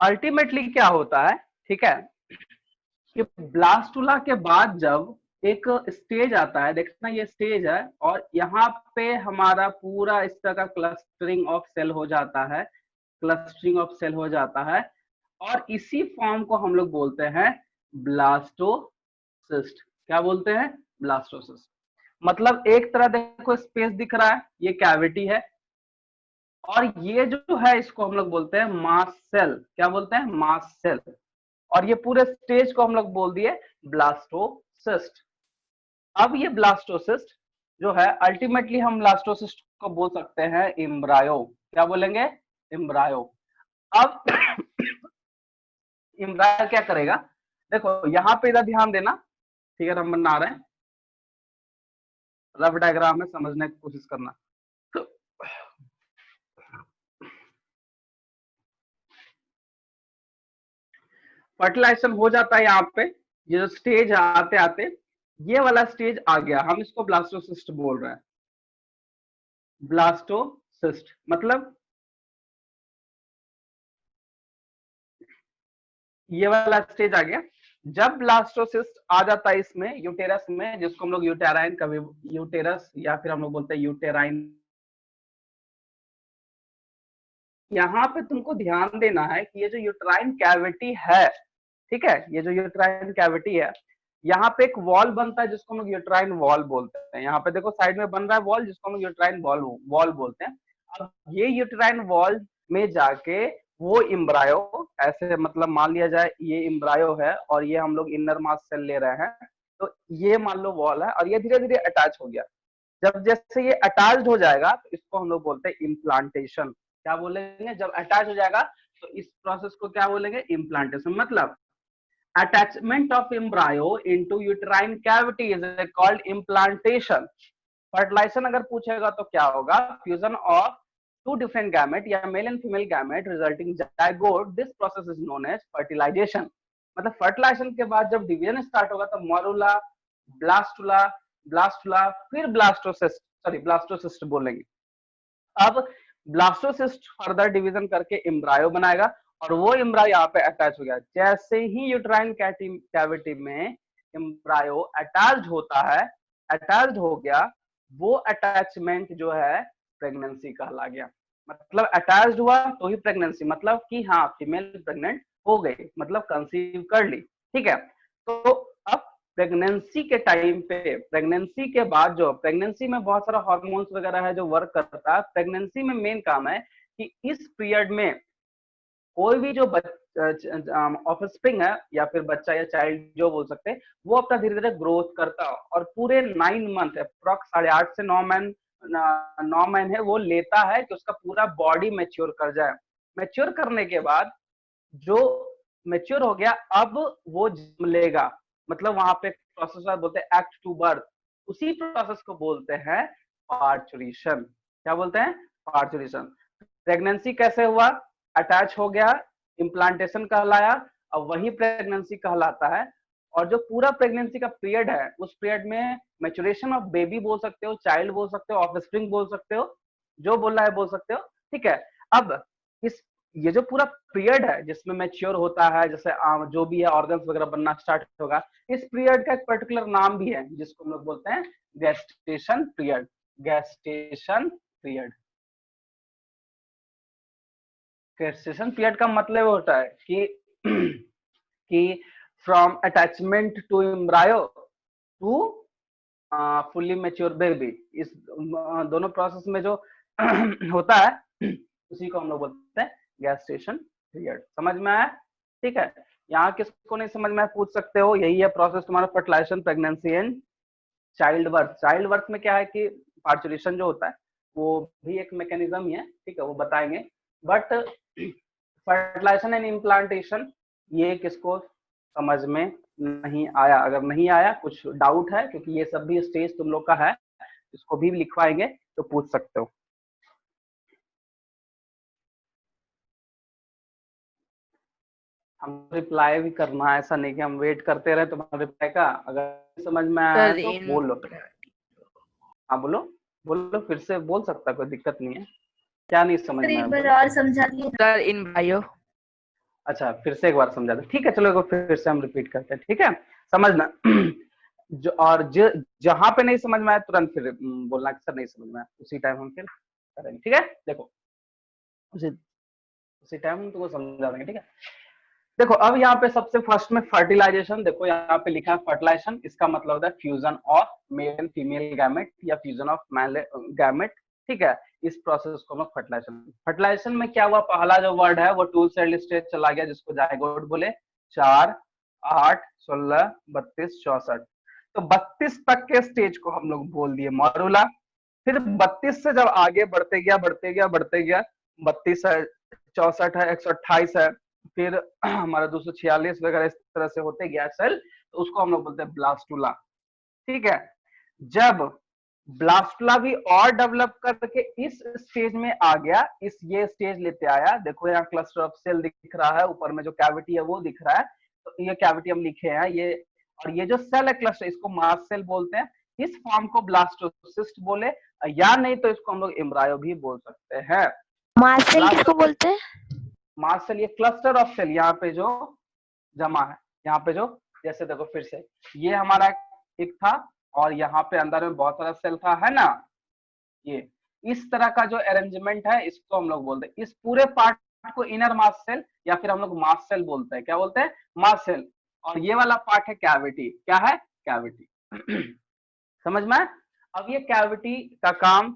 Ultimately क्या होता है, ठीक है, कि ब्लास्टुला के बाद जब एक स्टेज आता है, देखना ये स्टेज है, और यहाँ पे हमारा पूरा इस तरह का क्लस्टरिंग ऑफ सेल हो जाता है, क्लस्टरिंग ऑफ सेल हो जाता है, और इसी फॉर्म को हम लोग बोलते हैं ब्लास्टोसिस्ट। क्या बोलते हैं? ब्लास्टोसिस्ट। मतलब एक तरह देखो स्पेस दिख रहा है, ये कैविटी है, और ये जो है इसको हम लोग बोलते हैं मास सेल। क्या बोलते हैं? मास सेल। और ये पूरे स्टेज को हम लोग बोल दिए ब्लास्टोसिस्ट। अब ये ब्लास्टोसिस्ट जो है, अल्टीमेटली हम ब्लास्टोसिस्ट को बोल सकते हैं एम्ब्रायो। क्या बोलेंगे? एम्ब्रायो। अब एम्ब्रायो क्या करेगा? देखो यहाँ पे इधर ध्यान देना, फिगर हम बना रहे हैं, रफ डायग्राम में समझने की कोशिश करना। फर्टिलाइजेशन हो जाता है यहाँ पे, ये जो स्टेज आते आते ये वाला स्टेज आ गया, हम इसको ब्लास्टोसिस्ट बोल रहे हैं। ब्लास्टोसिस्ट मतलब ये वाला स्टेज आ गया। जब ब्लास्टोसिस्ट आ जाता है इसमें यूटेरस में, जिसको हम लोग यूटेराइन, कभी यूटेरस या फिर हम लोग बोलते हैं यूटेराइन, यहाँ पे तुमको ध्यान देना है कि ये जो यूट्राइन कैविटी है, ठीक है, ये जो यूट्राइन कैविटी है, यहाँ पे एक वॉल बनता है जिसको हम लोग यूट्राइन वॉल बोलते हैं। यहाँ पे देखो साइड में बन रहा है वॉल, जिसको हम लोग यूट्राइन वॉल बोलते हैं। अब ये यूट्राइन वॉल में जाके वो इम्ब्रायो, ऐसे मतलब मान लिया जाए ये इम्ब्रायो है और ये हम लोग इनर मास सेल ले रहे हैं, तो ये मान लो वॉल है और ये धीरे धीरे अटैच हो गया। जब जैसे ये अटैच्ड हो जाएगा तो इसको हम लोग बोलते हैं इम्प्लांटेशन। क्या बोलेंगे? जब अटैच हो जाएगा तो इस प्रोसेस को क्या बोलेंगे? इम्प्लांटेशन। मतलब attachment of embryo into uterine cavity is called implantation. Fertilisation अगर पूछेगा तो क्या होगा? Fusion of two different gamete या male and female gamete resulting zygote, this process is known as fertilisation. मतलब फर्टिलाइजेशन के बाद जब डिवीजन स्टार्ट होगा तो मॉरुला, ब्लास्टुला, ब्लास्टुला, फिर ब्लास्टोसिस्ट, सॉरी ब्लास्टोसिस्ट बोलेंगे। अब ब्लास्टोसिस्ट फर्दर डिवीजन करके एम्ब्रायो बनाएगा और वो एम्ब्रायो यहाँ पे अटैच हो गया। जैसे ही यूट्राइन कैविटी में एम्ब्रायो अटैच्ड होता है, अटैच्ड हो गया, वो अटैचमेंट जो है प्रेगनेंसी कहला गया। मतलब अटैच्ड हुआ तो ही प्रेगनेंसी, मतलब कि हाँ फीमेल प्रेग्नेंट हो गई, मतलब कंसीव कर ली, ठीक है। तो अब प्रेगनेंसी के टाइम पे, प्रेगनेंसी के बाद, जो प्रेगनेंसी में बहुत सारा हार्मोन्स वगैरह है जो वर्क करता है, प्रेगनेंसी में मेन काम है कि इस पीरियड में कोई भी जो ऑफस्प्रिंग है या फिर बच्चा या चाइल्ड जो बोल सकते हैं, वो अपना धीरे धीरे ग्रोथ करता है और पूरे 9 मंथ, अप्रॉक्स 8.5 से 9 महीने है वो लेता है कि उसका पूरा बॉडी मैच्योर कर जाए। मैच्योर करने के बाद जो मैच्योर हो गया अब वो जन्म लेगा, मतलब वहां पे प्रोसेस बोलते हैं एक्ट टू बर्थ, उसी प्रोसेस को बोलते हैं पार्चुरेशन। क्या बोलते हैं? पार्चुरेशन। प्रेगनेंसी कैसे हुआ? अटैच हो गया, इम्प्लांटेशन कहलाया, अब वही प्रेगनेंसी कहलाता है। और जो पूरा प्रेगनेंसी का पीरियड है उस पीरियड में मैच्योरेशन ऑफ बेबी बोल सकते हो, चाइल्ड बोल सकते हो, ऑफस्प्रिंग बोल सकते हो, जो बोलना है बोल सकते हो, ठीक है। अब इस ये जो पूरा पीरियड है जिसमें मैच्योर होता है, जैसे जो भी है ऑर्गन्स वगैरह बनना स्टार्ट होगा, इस पीरियड का एक पर्टिकुलर नाम भी है जिसको हम लोग बोलते हैं gestation period. Gestation period. Gestation period का मतलब होता है कि from attachment to embryo to fully mature baby, इस दोनों प्रोसेस में जो होता है उसी को हम लोग बोलते हैं गेस्टेशन पीरियड। समझ में आया? ठीक है। यहाँ किसको नहीं समझ में पूछ सकते हो। यही है प्रोसेस तुम्हारा fertilisation, pregnancy and child birth. Child birth में क्या है कि पार्चुरेशन जो होता है वो भी एक मैकेनिज्म ही है, ठीक है, वो बताएंगे। बट फर्टिलाइजेशन एंड इम्प्लांटेशन ये किसको समझ में नहीं आया? अगर नहीं आया, कुछ डाउट है, क्योंकि ये सब भी स्टेज तुम लोग का है, इसको भी लिखवाएंगे तो पूछ सकते हो। हम रिप्लाई भी करना है, ऐसा नहीं कि हम वेट करते रहे तुम्हारे रिप्लाई का। अगर समझ में आया तो बोलो। हाँ बोलो, बोलो, फिर से बोल सकता, कोई दिक्कत नहीं है। क्या नहीं समझ में आया? और समझा दिए सर इन भाइयों। अच्छा फिर से एक बार समझा दो, ठीक है, चलो एक बार फिर से हम रिपीट करते हैं, ठीक है, समझना। जो और जहां पे नहीं समझ में आया तुरंत फिर बोलना कि सर नहीं समझ में आया, उसी टाइम हम फिर करेंगे, ठीक है। देखो उसी उसी टाइम हम तुमको समझा देंगे, ठीक है। देखो अब यहाँ पे सबसे फर्स्ट में फर्टिलाइजेशन, देखो यहाँ पे लिखा है फर्टिलाइजेशन, इसका मतलब होता है fusion of male and female gamete या फ्यूजन ऑफ मेल गैमेट, ठीक है। इस प्रोसेस को हम लोग फर्टिलाइजेशन, फर्टिलाइजेशन में क्या हुआ, पहला जो वर्ड है वो टू सेल स्टेज चला गया जिसको जायगोट बोले, 4, 8, 16, 32, 64, तो 32 तक के स्टेज को हम लोग बोल दिए मॉरूला। फिर 32 से जब आगे बढ़ते गया बढ़ते गया बढ़ते गया, 32 है, 64 है, 128 है, फिर हमारा 246 वगैरह इस तरह से होते गया सेल, तो उसको हम लोग बोलते हैं ब्लास्टुला, ठीक है। जब ब्लास्टुला भी और डेवलप करके इस स्टेज में आ गया, इस ये स्टेज लेते आया, देखो यहाँ क्लस्टर ऑफ सेल दिख रहा है, ऊपर में जो कैविटी है वो दिख रहा है, तो ये कैविटी हम लिखे हैं ये, और ये जो सेल है क्लस्टर, इसको मास सेल बोलते हैं। इस फॉर्म को ब्लास्टोसिस्ट बोले, या नहीं तो इसको हम लोग एम्ब्रायो भी बोल सकते हैं। मास सेल किसको बोलते हैं? मास सेल ये क्लस्टर ऑफ सेल यहाँ पे जो जमा है, यहाँ पे जो, जैसे देखो फिर से ये हमारा एक था और यहाँ पे अंदर में बहुत सारा सेल था, है ना, ये इस तरह का जो अरेंजमेंट है इसको हम लोग बोलते हैं। इस पूरे पार्ट को इनर मास सेल या फिर हम लोग मास सेल बोलते हैं, क्या बोलते हैं, मास सेल। और ये वाला पार्ट है कैविटी, क्या है, कैविटी। समझ में। अब ये कैविटी का काम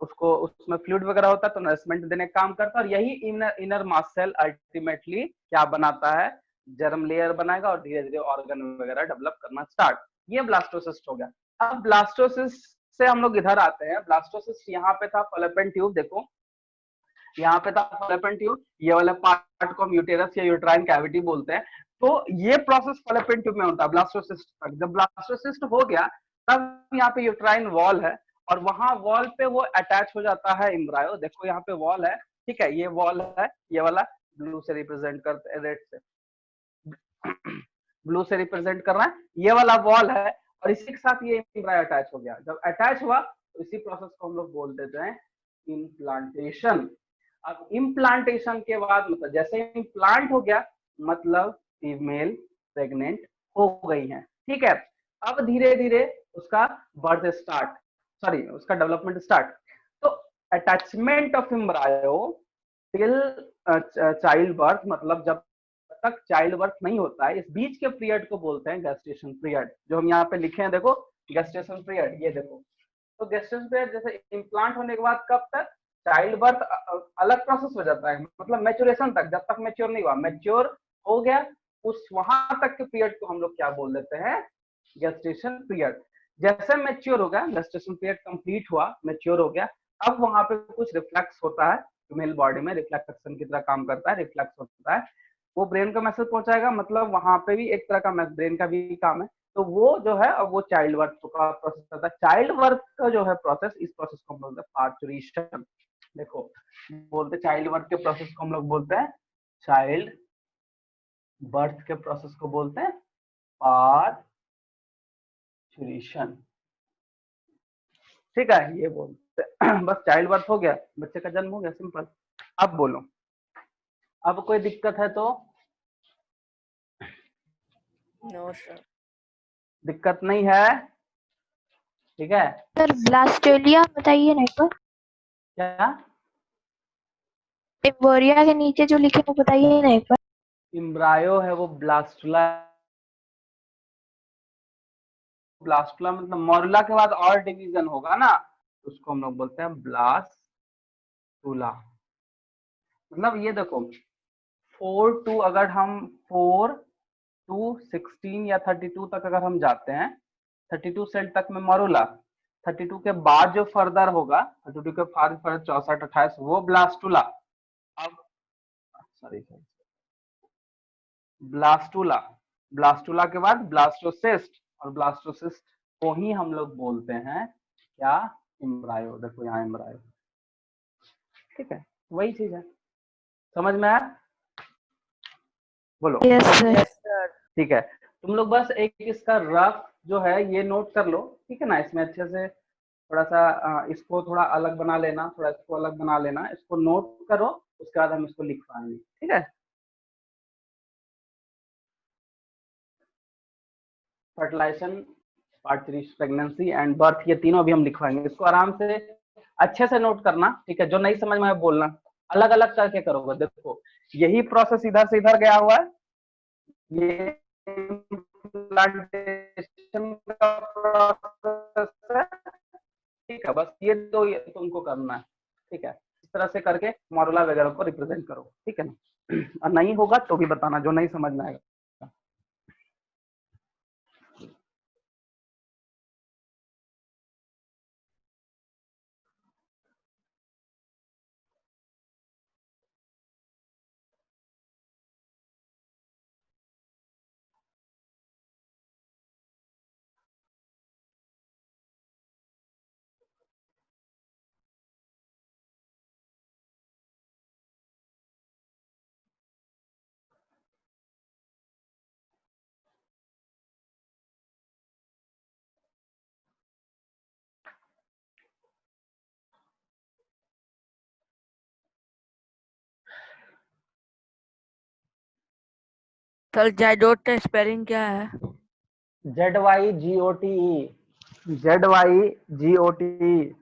उसको उसमें फ्लूइड वगैरह होता है तो नरिशमेंट देने का काम करता है, और यही इनर मास सेल अल्टीमेटली क्या बनाता है, जर्म लेयर बनाएगा और धीरे धीरे ऑर्गन वगैरह डेवलप करना स्टार्ट। ये ब्लास्टोसिस्ट हो गया। अब ब्लास्टोसिस्ट से हम लोग इधर आते हैं, ब्लास्टोसिस्ट यहाँ पे था फैलोपियन ट्यूब, देखो यहाँ पे था फैलोपियन ट्यूब, ये वाला पार्ट को हम यूटेरस या यूट्राइन कैविटी बोलते हैं। तो ये प्रोसेस फैलोपियन ट्यूब में होता है ब्लास्टोसिस्ट तक। जब ब्लास्टोसिस्ट हो गया तब यहाँ पे यूट्राइन वॉल है, और वहां वॉल पे वो अटैच हो जाता है एम्ब्रायो, देखो यहाँ पे वॉल है, ठीक है, ये वॉल है, ये वाला ब्लू से रिप्रेजेंट करते हैं, रेड से ब्लू से रिप्रेजेंट कर रहा है, ये वाला वॉल है, और इसी के साथ ये एम्ब्रायो अटैच हो गया। जब अटैच हुआ तो इसी प्रोसेस को हम लोग बोल देते हैं इम्प्लांटेशन। अब इम्प्लांटेशन के बाद मतलब जैसे इम्प्लांट हो गया मतलब फीमेल प्रेग्नेंट हो गई है, ठीक है। अब धीरे धीरे उसका बर्थ स्टार्ट, सॉरी उसका डेवलपमेंट स्टार्ट। तो attachment of embryo till child birth, मतलब जब तक चाइल्ड बर्थ नहीं होता है, इस बीच के पीरियड को बोलते हैं गेस्टेशन पीरियड, जो हम यहाँ पे लिखे हैं, देखो गेस्टेशन पीरियड, ये देखो। तो गेस्टेशन पीरियड जैसे इम्प्लांट होने के बाद कब तक, चाइल्ड बर्थ अलग प्रोसेस हो जाता है, मतलब मैच्योरेशन तक, जब तक मैच्योर नहीं हुआ, मैच्योर हो गया उस वहां तक के पीरियड को हम लोग क्या बोल देते हैं, गेस्टेशन पीरियड। जैसे मैच्योर हो गया, गेस्टेशन पीरियड कंप्लीट हुआ, मैच्योर हो गया, अब वहां पे कुछ रिफ्लेक्स होता है, फीमेल बॉडी में रिफ्लेक्शन की तरह काम करता है, रिफ्लेक्स होता है, वो ब्रेन का मैसेज पहुंचाएगा, मतलब वहां पे भी एक तरह का ब्रेन का भी काम है। तो वो जो है अब वो चाइल्ड बर्थ का प्रोसेस होता है। चाइल्ड बर्थ का जो है प्रोसेस, इस प्रोसेस को हम बोलते हैं पार्चुरेशन। देखो बोलते चाइल्ड बर्थ के प्रोसेस को हम लोग बोलते हैं, चाइल्ड बर्थ के प्रोसेस को बोलते हैं पार्चुरेशन, ठीक है, ये बोलते हैं। बस चाइल्ड बर्थ हो गया, बच्चे का जन्म हो गया, सिंपल। अब बोलो, अब कोई दिक्कत है तो? No sir. दिक्कत नहीं है, ठीक है। सर ब्लास्टोलिया बताइए ना एक बार, क्या एम्बोरिया के नीचे जो लिखे वो बताइए ना एक बार। इम्ब्रायो है वो ब्लास्टुला, ब्लास्टुला मतलब मोरुला के बाद और डिवीजन होगा ना, उसको हम लोग बोलते हैं ब्लास्टुला। मतलब ये देखो 4 टू, अगर हम 4 टू 16 या 32 तक अगर हम जाते हैं, 32 सेल तक में मोरुला, 32 के बाद जो फर्दर होगा, 32 के बाद 64 28 वो ब्लास्टुला। अब सॉरी ब्लास्टुला, ब्लास्टुला के बाद ब्लास्टोसिस्ट, और ब्लास्टोसिस्ट को ही हम लोग बोलते हैं क्या, एम्ब्रायो। देखो यहाँ एम्ब्रायो, ठीक है, वही चीज है, समझ में आया, बोलो। Yes sir. ठीक है, तुम लोग बस एक इसका रफ जो है ये नोट कर लो, ठीक है ना, इसमें अच्छे से थोड़ा सा इसको थोड़ा अलग बना लेना, थोड़ा इसको अलग बना लेना, इसको नोट करो, उसके बाद हम इसको लिख पाएंगे, ठीक है। Fertilisation, part 3 pregnancy and birth, ये तीनों भी हम लिखवाएंगे। इसको आराम से अच्छे से नोट करना, ठीक है। जो नहीं समझ में आए बोलना, अलग अलग करके करोगे। देखो यही प्रोसेस इधर से इधर गया हुआ है, ये प्लांटेशन का प्रोसेस है, ठीक है। बस ये तो ये तुमको करना है, ठीक है। इस तरह से करके मॉडुला वगैरह को रिप्रेजेंट करो, ठीक है ना। और नहीं होगा तो भी बताना, जो नहीं समझ में आएगा। सर जाइडोट का स्पेलिंग क्या है? ZYGOTE, ZYGOTE।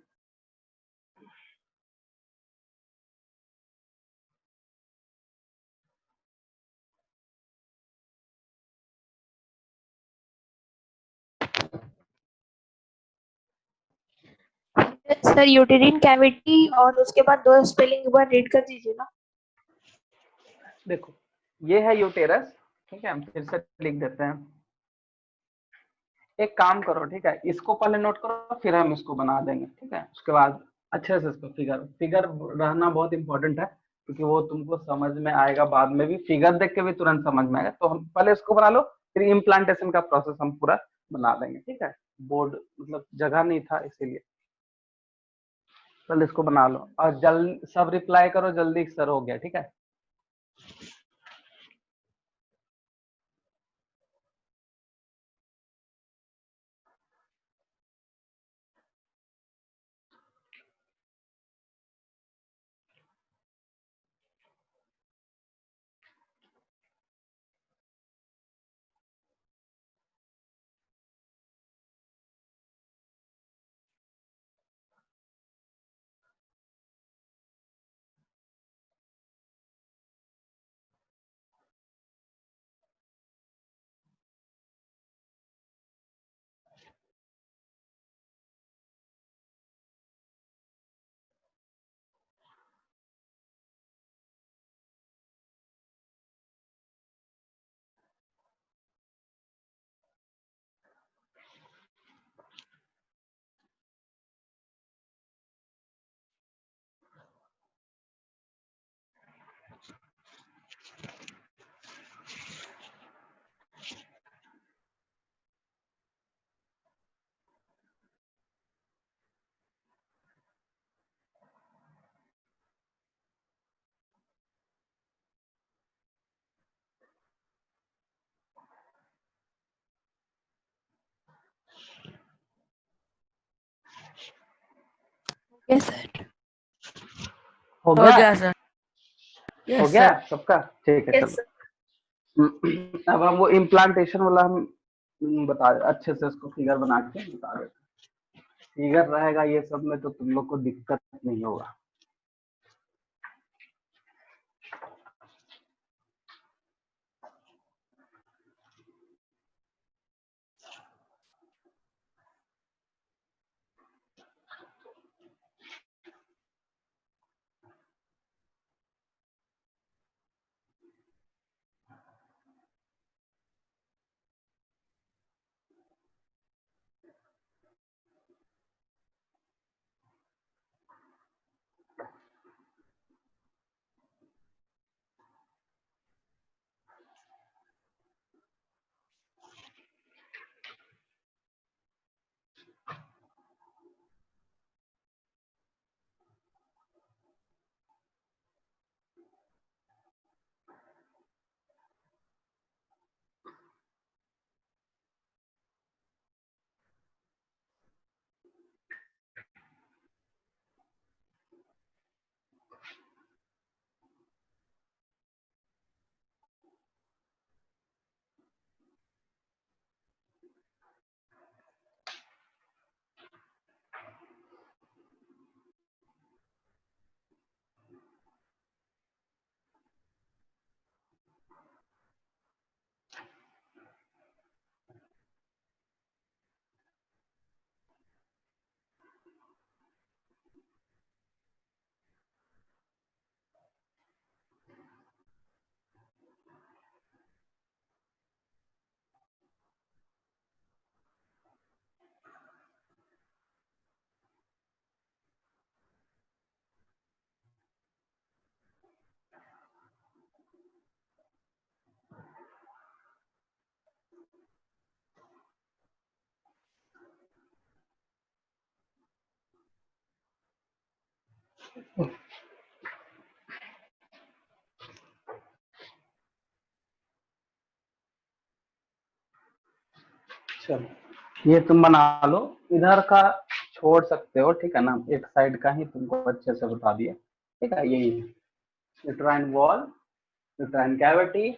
सर यूटेरिन कैविटी और उसके बाद दो स्पेलिंग एक बार रीड कर दीजिए ना। देखो ये है यूटेरस, ठीक है। हम फिर से लिख देते हैं। एक काम करो, ठीक है, इसको पहले नोट करो, फिर हम इसको बना देंगे, ठीक है। उसके बाद अच्छे से इसको फिगर फिगर रहना बहुत इंपॉर्टेंट है, क्योंकि वो तुमको समझ में आएगा बाद में भी। फिगर देख के भी तुरंत समझ में आएगा। तो हम पहले इसको बना लो, फिर इम्प्लांटेशन का प्रोसेस हम पूरा बना देंगे, ठीक है। बोर्ड मतलब जगह नहीं था इसीलिए। पहले इसको बना लो और जल्द सब रिप्लाई करो जल्दी, सर हो गया, ठीक है। Yes sir. हो हो गया, गया सर। हो यस गया सर। सबका, ठीक है। यस चलो अब हम वो इम्प्लांटेशन वाला हम बता अच्छे से उसको फिगर बना के बता देते। फिगर रहेगा ये सब में तो तुम लोग को दिक्कत नहीं होगा। चलो ये तुम बना लो, इधर का छोड़ सकते हो, ठीक है ना, एक साइड का ही तुमको अच्छे से बता दिया, ठीक है। यही है यूट्राइन वॉल, यूट्राइन कैविटी,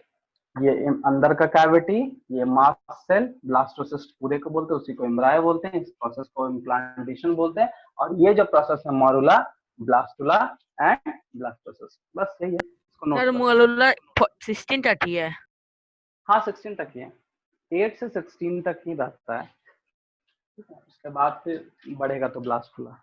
ये अंदर का कैविटी, ये मास्ट सेल, ब्लास्टोसिस्ट पूरे को बोलते हैं, उसी को एम्ब्रायो बोलते हैं, इस प्रोसेस को इम्प्लांटेशन बोलते हैं, और ये जो प्रोसेस है मॉरुला, ब्लास्टुला एंड ब्लास्टोसिस्ट, बस यही है, इसको नोट सर कर लो। मोलुला 16 तक ही है। हाँ 16 तक ही है, 8 से 16 तक ही रहता है, ठीक है, उसके बाद फिर बढ़ेगा तो ब्लास्टुला।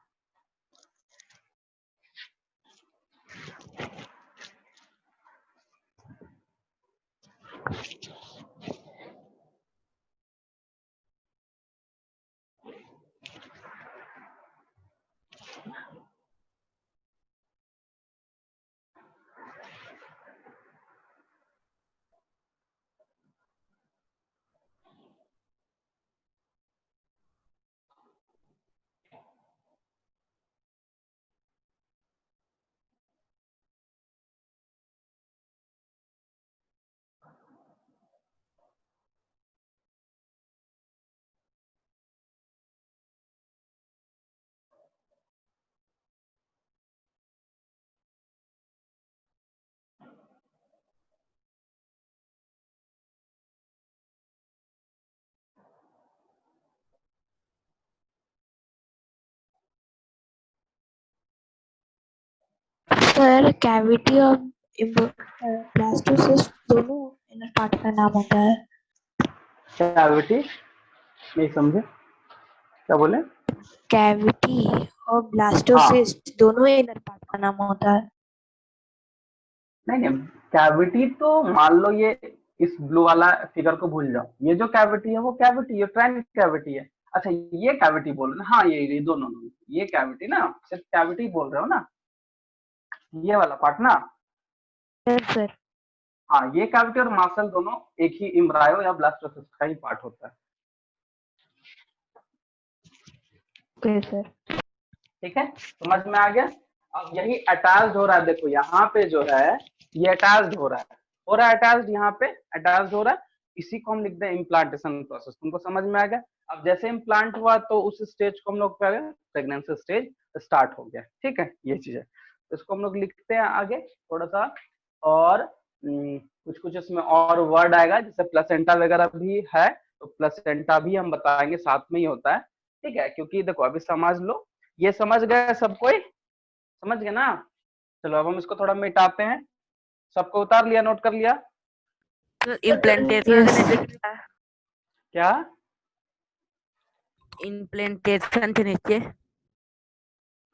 सर कैविटी और ब्लास्टोसिस्ट दोनों इनर पार्ट का नाम होता है। कैविटी नहीं समझे, क्या बोले? कैविटी और हाँ ब्लास्टोसिस्ट दोनों इनर पार्ट का नाम होता है। नहीं नहीं, कैविटी तो मान लो ये, इस ब्लू वाला फिगर को भूल जाओ, ये जो कैविटी है वो कैविटी, ये ट्राइन कैविटी है। अच्छा ये कैविटी बोल रहे हो ना, हाँ ये दोनों, ये कैविटी ना, सिर्फ कैविटी बोल रहे हो ना, ये वाला पार्ट ना। सर हाँ ये कैविटी और मासल दोनों एक ही एम्ब्रायो या ब्लास्टोसिस्ट का ही पार्ट होता है, ओके सर। ठीक है, समझ में आ गया। अब यही अटैच्ड हो रहा है, देखो यहाँ पे जो है ये अटैच्ड हो रहा है अटैच्ड, यहाँ पे अटैच्ड हो रहा है, इसी को हम लिखते हैं इम्प्लांटेशन प्रोसेस। तुमको समझ में आ गया। अब जैसे इम्प्लांट हुआ तो उस स्टेज को हम लोग प्रेगनेंसी स्टेज स्टार्ट हो गया, ठीक है, ये चीज है। इसको हम लोग लिखते हैं आगे थोड़ा सा, और कुछ कुछ इसमें और वर्ड आएगा, जैसे प्लेसेंटा वगैरह भी है, तो प्लेसेंटा भी हम बताएंगे, साथ में ही होता है, ठीक है। क्योंकि देखो अभी समझ लो, ये समझ गए सब कोई, समझ गए ना। चलो अब हम इसको थोड़ा मिटाते हैं, सबको उतार लिया, नोट कर लिया इम्प्लांटेशन क्या? इम्प्लांटेशन के नीचे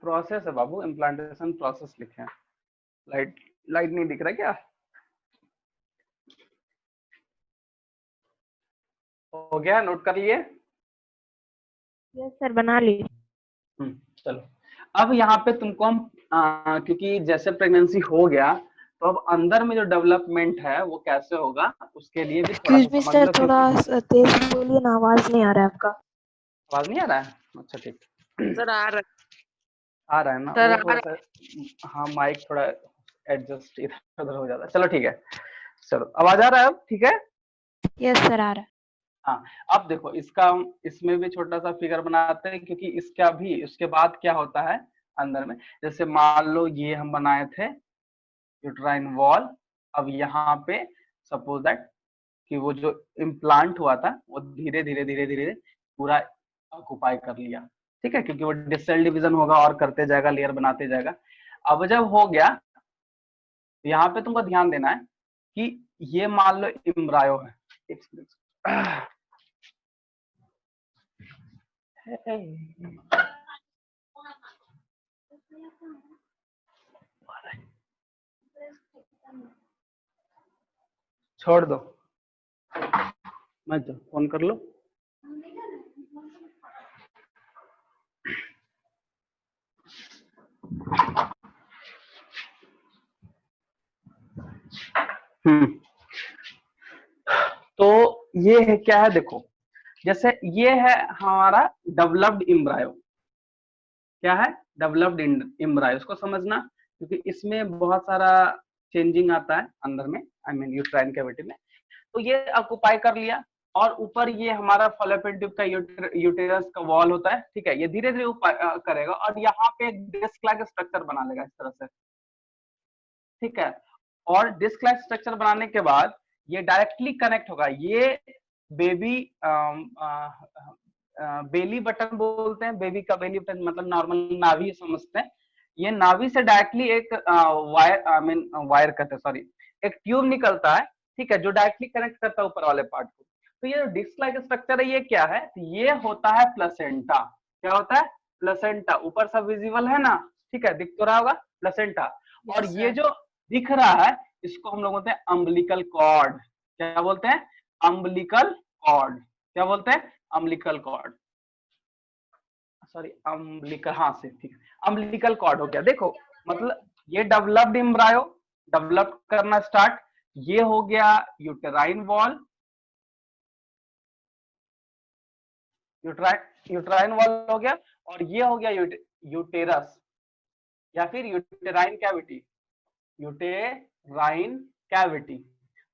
प्रोसेस है बाबू, इम्प्लांटेशन प्रोसेस लिखे हैं। लाइट लाइट नहीं दिख रहा क्या? हो गया, नोट कर लिए? यस सर बना ली। चलो अब यहाँ पे तुमको हम क्योंकि जैसे प्रेगनेंसी हो गया, तो अब अंदर में जो डेवलपमेंट है वो कैसे होगा, उसके लिए भी थोड़ा सा एक्सक्यूज मी समझ सर, लो। थोड़ा तेज बोलिए ना, आवाज नहीं आ रहा है आपका। आवाज नहीं आ रहा है? अच्छा ठीक, सर आ आ रहा है ना, सर वो आ थोड़ा सा, हाँ माइक थोड़ा एडजस्ट इधर उधर हो जाता है। चलो ठीक है, चलो आवाज आ रहा है अब, ठीक है। यस सर आ रहा है। हाँ अब देखो इसका हम इसमें भी छोटा सा फिगर बनाते हैं, क्योंकि इसका भी उसके बाद क्या होता है अंदर में। जैसे मान लो ये हम बनाए थे यूट्राइन वॉल, अब यहाँ पे सपोज दैट कि वो जो इम्प्लांट हुआ था वो धीरे धीरे धीरे धीरे पूरा ऑक्युपाई कर लिया, ठीक है, क्योंकि वो सेल डिवीजन होगा और करते जाएगा, लेयर बनाते जाएगा। अब जब हो गया, तो यहाँ पे तुमको ध्यान देना है कि ये मान लो एम्ब्रायो है, छोड़ दो, मत जाओ, फोन कर लो। तो ये है क्या है, देखो जैसे ये है हमारा डेवलप्ड एम्ब्रायो, क्या है, डेवलप्ड एम्ब्रायो, उसको समझना, क्योंकि इसमें बहुत सारा चेंजिंग आता है अंदर में, आई मीन यूट्राइन कैविटी में। तो ये ऑक्यूपाई कर लिया, और ऊपर ये हमारा फॉलोपियन ट्यूब का यूटेरस का वॉल होता है, ठीक है, ये धीरे धीरे करेगा, और यहाँ पे एक डिस्क लाइक स्ट्रक्चर बना लेगा इस तरह से, ठीक है। और डिस्क लाइक स्ट्रक्चर बनाने के बाद ये डायरेक्टली कनेक्ट होगा, ये बेबी बेली बटन बोलते हैं, बेबी का बेली बटन मतलब नॉर्मल नाभि समझते हैं, ये नाभि से डायरेक्टली एक वायर, आई मीन वायर कहते हैं, सॉरी, एक ट्यूब निकलता है, ठीक है, जो डायरेक्टली कनेक्ट करता है ऊपर वाले पार्ट को। तो ये जो डिस्क लाइक स्ट्रक्चर है ये क्या है, ये होता है प्लेसेंटा। क्या होता है, प्लेसेंटा, ऊपर सब विजिबल है ना, ठीक है, दिख तो रहा होगा प्लेसेंटा। और यस ये सर। जो दिख रहा है इसको हम लोग बोलते हैं अम्बिलिकल कॉर्ड। क्या बोलते हैं, अम्बिलिकल कॉर्ड। क्या बोलते हैं, अम्बिलिकल कॉर्ड, सॉरी अम्बिलिकल, हाँ से ठीक है, अम्बिलिकल कॉर्ड हो गया। देखो मतलब ये डेवलप्ड एम्ब्रायो, डेवलप करना स्टार्ट, ये हो गया यूटेराइन वॉल, यूटेराइन वॉल हो गया, और ये हो गया यूटेरस या फिर यूटेराइन कैविटी, यूटेराइन कैविटी।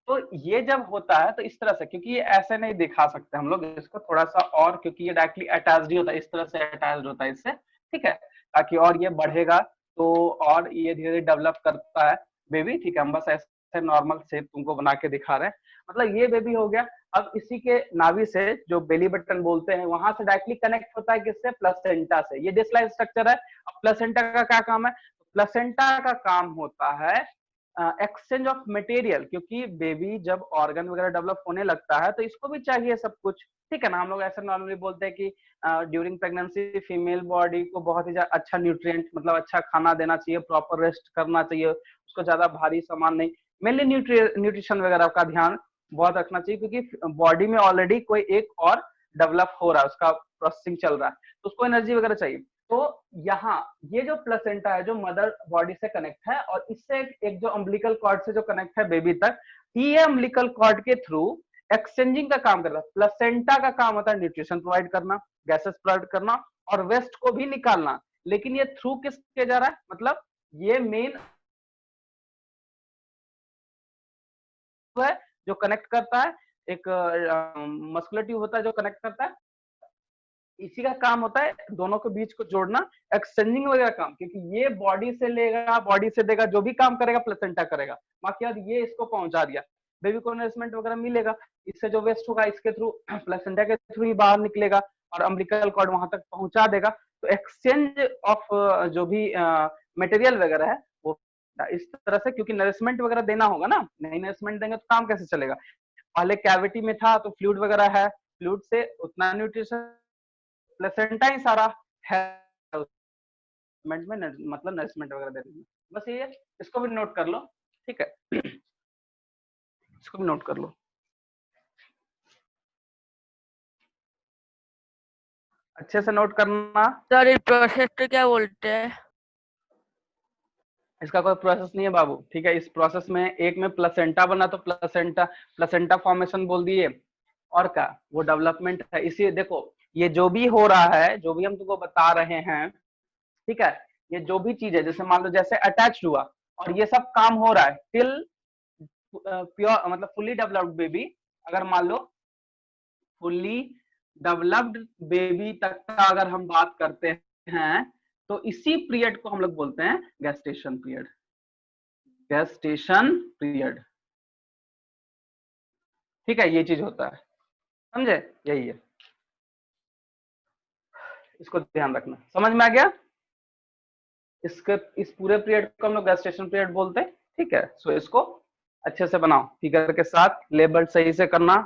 तो ये जब होता है तो इस तरह से, क्योंकि ये ऐसे नहीं दिखा सकते हम लोग इसको, थोड़ा सा और, क्योंकि ये डायरेक्टली अटैच्ड ही होता है, इस तरह से अटैच्ड होता है इससे, ठीक है, ताकि और ये बढ़ेगा तो और ये धीरे धीरे डेवलप करता है बेबी, ठीक है। हम बस ऐसे नॉर्मल शेप तुमको बना के दिखा रहे हैं, मतलब ये बेबी हो गया। अब इसी के नाभि से जो बेली बटन बोलते हैं वहां से डायरेक्टली कनेक्ट होता है किससे, प्लेसेंटा से। ये डिस्क स्ट्रक्चर है। अब प्लेसेंटा का क्या काम है, प्लेसेंटा का काम होता है एक्सचेंज ऑफ मटेरियल, क्योंकि बेबी जब ऑर्गन वगैरह डेवलप होने लगता है तो इसको भी चाहिए सब कुछ, ठीक है ना। हम लोग ऐसे नॉर्मली बोलते हैं कि ड्यूरिंग प्रेगनेंसी फीमेल बॉडी को बहुत ही अच्छा न्यूट्रिएंट, मतलब अच्छा खाना देना चाहिए, प्रॉपर रेस्ट करना चाहिए, उसको ज्यादा भारी सामान नहीं, मेनली न्यूट्रिशन वगैरह का ध्यान बहुत रखना चाहिए, क्योंकि बॉडी में ऑलरेडी कोई एक और डेवलप हो रहा है, उसका प्रोसेसिंग चल रहा है, तो उसको एनर्जी वगैरह चाहिए। तो यहाँ ये जो प्लेसेंटा है जो मदर बॉडी से कनेक्ट है, और इससे एक जो अम्बिलिकल कॉर्ड से जो कनेक्ट है बेबी तक, ये अम्बिलिकल कॉर्ड के थ्रू एक्सचेंजिंग का काम कर रहा है। प्लेसेंटा का काम होता है न्यूट्रिशन प्रोवाइड करना, गैसेस प्रोवाइड करना, और वेस्ट को भी निकालना। लेकिन ये थ्रू किसके जा रहा है, मतलब ये मेन है जो कनेक्ट करता है, एक मस्कुलर ट्यूब होता है जो कनेक्ट करता है, इसी का काम होता है दोनों के बीच को जोड़ना, एक्सचेंजिंग वगैरह काम, क्योंकि ये बॉडी से लेगा, बॉडी से देगा, जो भी काम करेगा प्लेसेंटा करेगा। बाकी यार ये इसको पहुंचा दिया, बेबी को नरिशमेंट वगैरह मिलेगा, इससे जो वेस्ट होगा इसके थ्रू, प्लेसेंटा के थ्रू ही बाहर निकलेगा, और अम्बिलिकल कॉर्ड वहां तक पहुंचा देगा। तो एक्सचेंज ऑफ जो भी मटेरियल वगैरह है वो इस तरह से, क्योंकि नरिशमेंट वगैरह देना होगा ना, नहीं नरिशमेंट देंगे तो काम कैसे चलेगा। पहले कैविटी में था तो फ्लूइड वगैरह है, फ्लूइड से उतना न्यूट्रिशन प्लेसेंटा ही सारा है में, मतलब नरिशमेंट वगैरह देने में। बस ये, इसको भी नोट कर लो, ठीक है, इसको भी नोट कर लो, अच्छे से नोट करना। सर इस प्रोसेस को क्या बोलते हैं? इसका कोई प्रोसेस नहीं है बाबू, ठीक है। इस प्रोसेस में एक में प्लेसेंटा बना तो प्लेसेंटा, प्लेसेंटा फॉर्मेशन बोल दिए, और क्या वो डेवलपमेंट है। इसी देखो ये जो भी हो रहा है, जो भी हम तुमको बता रहे हैं, ठीक है, ये जो भी चीज है, जैसे मान लो जैसे अटैच हुआ और ये सब काम हो रहा है टिल प्योर, मतलब फुल्ली डेवलप्ड बेबी, अगर मान लो फुल्ली डेवलप्ड बेबी तक का अगर हम बात करते हैं, तो इसी पीरियड को हम लोग बोलते हैं गेस्टेशन पीरियड, गेस्टेशन पीरियड, ठीक है। ये चीज होता है, समझे, यही है, इसको ध्यान रखना। समझ में आ गया, इसके इस पूरे पीरियड को हम लोग गेस्टेशन पीरियड बोलते हैं, ठीक है। सो इसको अच्छे से बनाओ, फिगर के साथ लेबल सही से करना।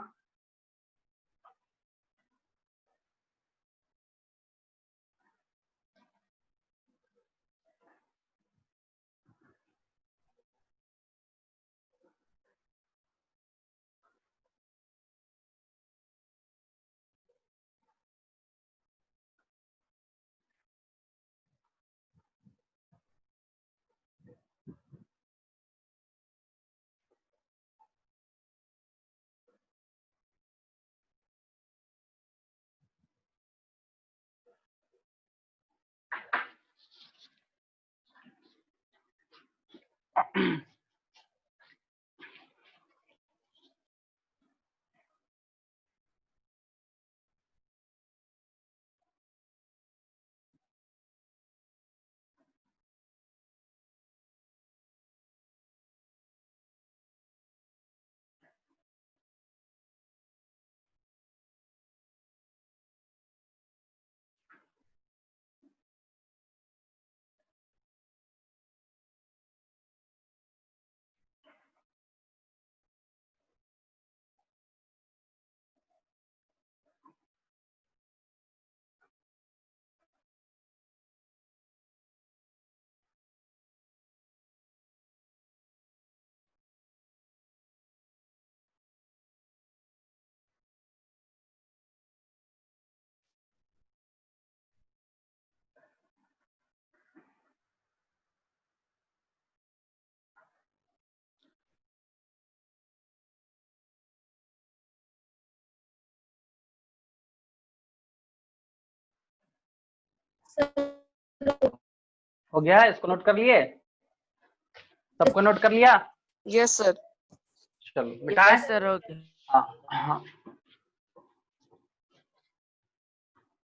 हो गया, इसको नोट कर लिए, सबको नोट कर लिया? Yes sir. चलो मिटाए। Yes sir, okay. हाँ हाँ।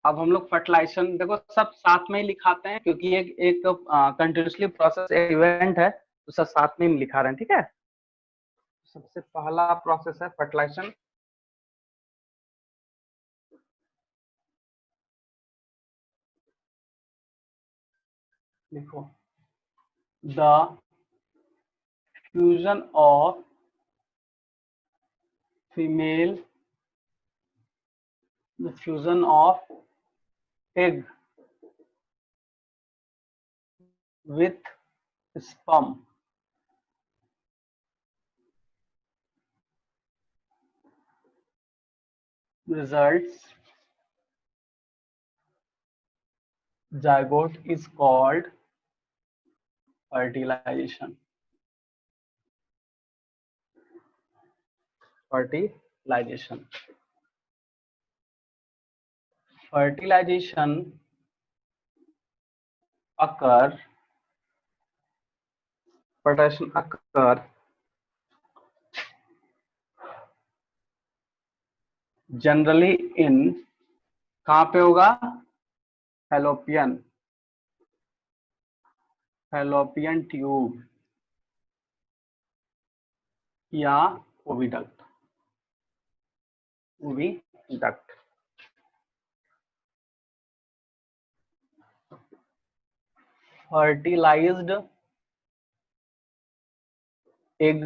अब हम लोग फर्टिलाइजेशन, देखो सब साथ में ही लिखाते हैं क्योंकि एक कंटिन्यूसली प्रोसेस इवेंट है, तो सब साथ में ही लिखा रहे हैं, ठीक है। सबसे पहला प्रोसेस है फर्टिलाइजेशन। लिखो, the fusion of female, the fusion of egg with sperm results zygote is called fertilization. Fertilization. Fertilization occur. Fertilization occur generally in, कहाँ पे होगा? fallopian tube या oviduct. Fertilized egg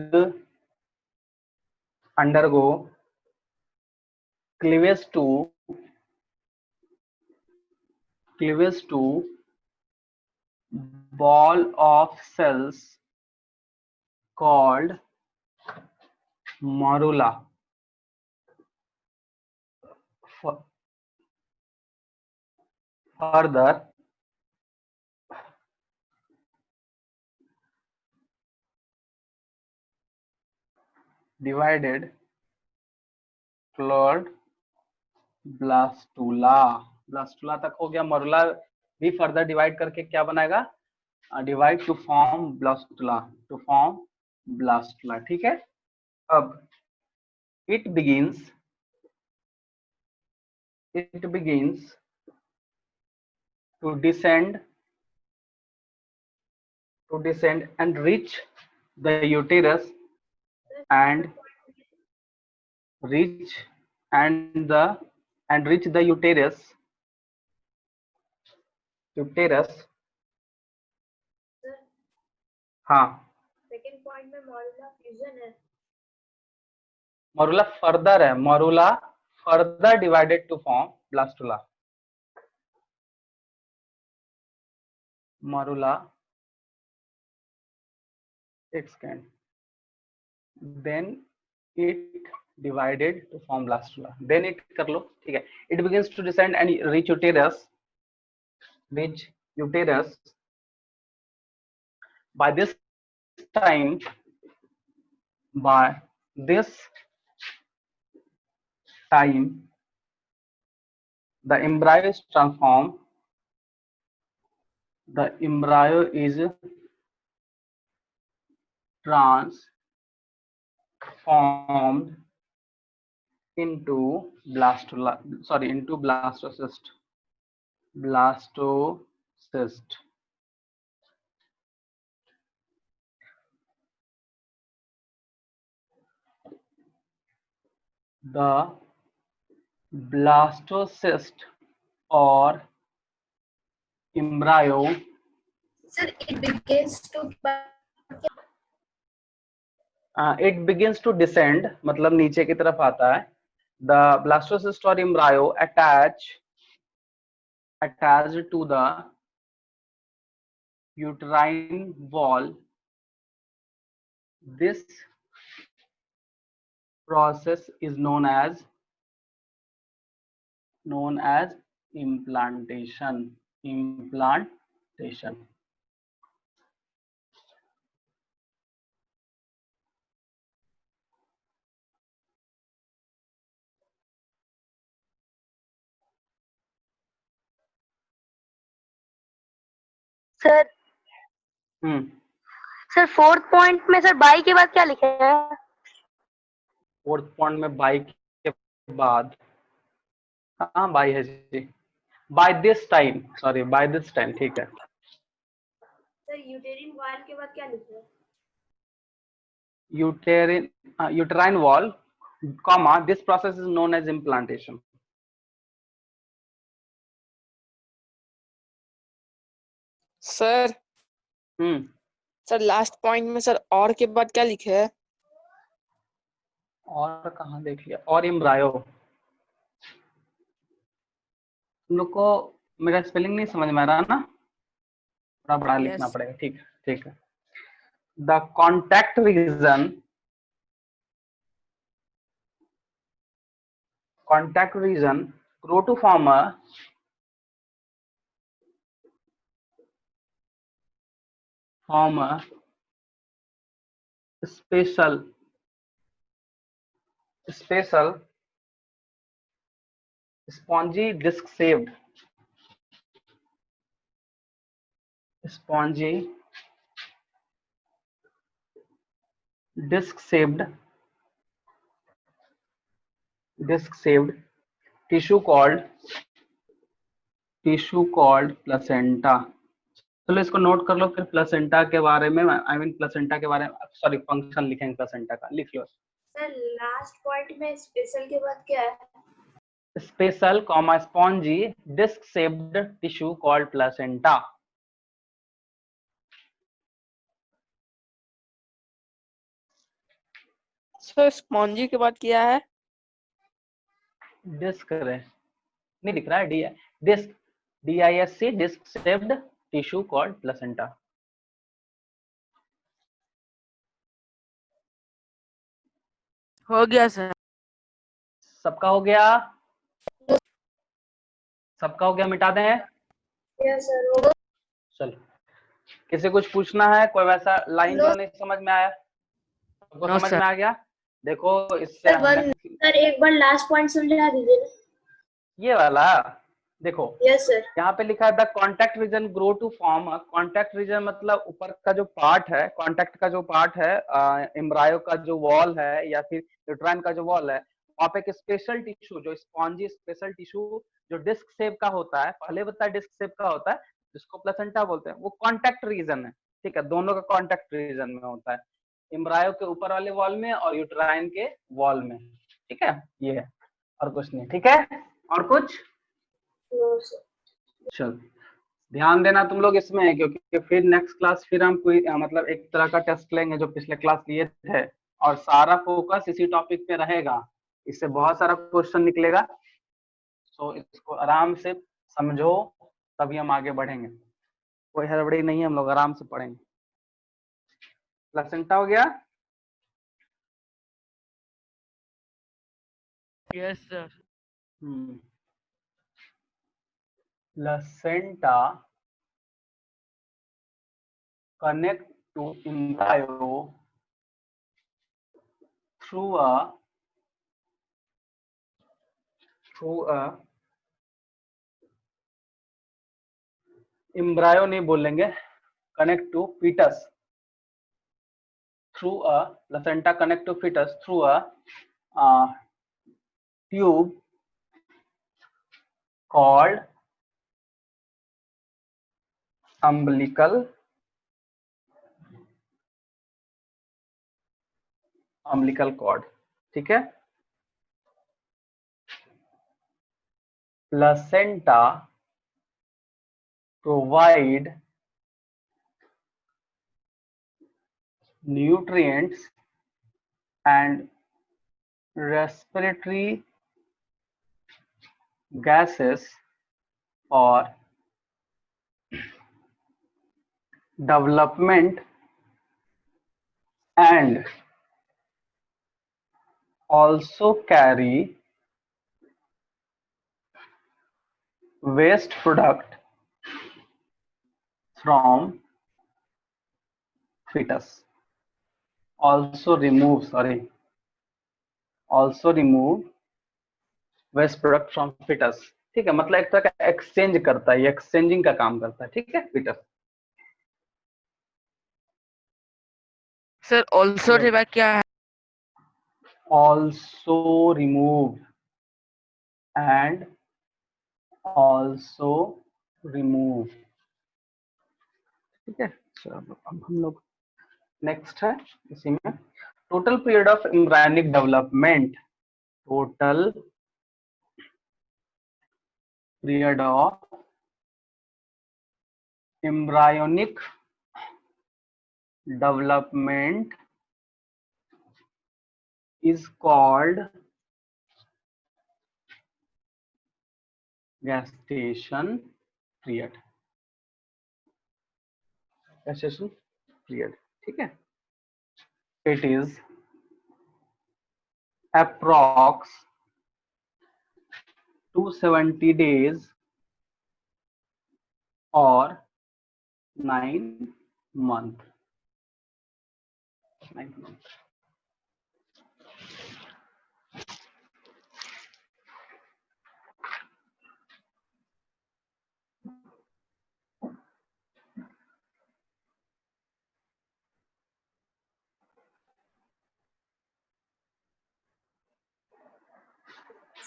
undergo cleavage to ball of cells called morula. Further, divided colored blastula तक हो गया। मरुला भी further divide करके क्या बनाएगा? डिवाइड टू फॉर्म ब्लास्टुला, ठीक है। अब it begins to descend and reach the uterus and reach the uterus. हाँ, सेकंड पॉइंट में मॉरुला फ्यूजन है। मरुला फर्दर है, morula further divided to form blastula. Morula extend, then it divided to form blastula, then it कर लो, ठीक है। it begins to descend and reach uterus by this time the embryo is transformed, the embryo is transformed into blastocyst. The blastocyst or embryo Sir, it begins to it begins to descend, मतलब नीचे की तरफ आता है. The blastocyst or embryo attached to the uterine wall. This process is known as implantation. Sir sir fourth point में sir by के बाद क्या लिखा है? फोर्थ पॉइंट में बाई के बाद, हाँ बाई है जी. बाय दिस टाइम, ठीक है. सर यूटेरिन वॉल के बाद क्या लिखा है? uterine wall, comma, this process is known as implantation. Sir sir last point में सर और के बाद क्या लिखे है? और कहाँ देख लिया? और एम्ब्रायो. तुम लोग को मेरा स्पेलिंग नहीं समझ में आ रहा ना? थोड़ा बड़ा लिखना पड़ेगा. ठीक है. The contact region grow to form a special spongy disc shaped tissue called placenta. चलो इसको नोट कर लो, फिर प्लेसेंटा के बारे में, सॉरी फंक्शन लिखेंगे प्लेसेंटा का. लिख लो. सर लास्ट पॉइंट में स्पेशल के बाद क्या है? Special comma spongy disc shaped tissue called placenta. Sir spongy के बाद क्या है? डिस्क नहीं दिख रहा है? Disc DISC disc shaped tissue called placenta. हो गया सर. सबका हो गया? मिटा दें? Yes sir. चलो, किसी कुछ पूछना है? कोई वैसा लाइन जो नहीं समझ में आया? सबको No, समझ sir. में आ गया? देखो इससे सर एक बार लास्ट पॉइंट समझा दीजिए ना. ये वाला देखो. Yes sir. यहाँ पे लिखा है the contact region grow to form. Contact region मतलब ऊपर का जो पार्ट है, कॉन्टैक्ट का जो पार्ट है, एम्ब्रायो का जो वॉल है या फिर यूट्राइन का जो वॉल है, वहाँ पे एक स्पेशल टिश्यू, जो स्पॉन्जी स्पेशल टिश्यू जो डिस्क शेप का होता है, पहले बताया डिस्क शेप का होता है, जिसको प्लेसेंटा बोलते हैं, वो कॉन्टैक्ट रीजन है. ठीक है, दोनों का कॉन्टैक्ट रीजन में होता है, एम्ब्रायो के ऊपर वाले वॉल में और यूट्राइन के वॉल में. ठीक है, ये है, और कुछ नहीं. ठीक है, और कुछ? चल ध्यान देना तुम लोग इसमें, क्योंकि फिर नेक्स्ट क्लास फिर हम कोई मतलब एक तरह का टेस्ट लेंगे जो पिछले क्लास लिए थे, और सारा फोकस इसी टॉपिक पे रहेगा. इससे बहुत सारा क्वेश्चन निकलेगा. सो इसको आराम से समझो, तभी हम आगे बढ़ेंगे. कोई हड़बड़ी नहीं है, हम लोग आराम से पढ़ेंगे. प्लेसेंटा हो गया? Yes sir. Placenta connect to embryo through a embryo नहीं बोलेंगे, connect to fetus through a placenta connect to fetus through a tube called umbilical cord. ठीक है, placenta provide nutrients and respiratory gases for development and also carry waste product from fetus. Also remove waste product from fetus. ठीक है, मतलब एक तरह का exchange करता है, एक्सचेंजिंग का काम करता है. ठीक है, fetus. सर ऑल्सो रिवाइव क्या है? Also remove and also remove. ठीक है, चलो अब हम लोग नेक्स्ट है इसी में total period of embryonic development. Total period of embryonic development is called gestation period. Gestation period. ठीक है, it is approx 270 days or 9 months. 9 months.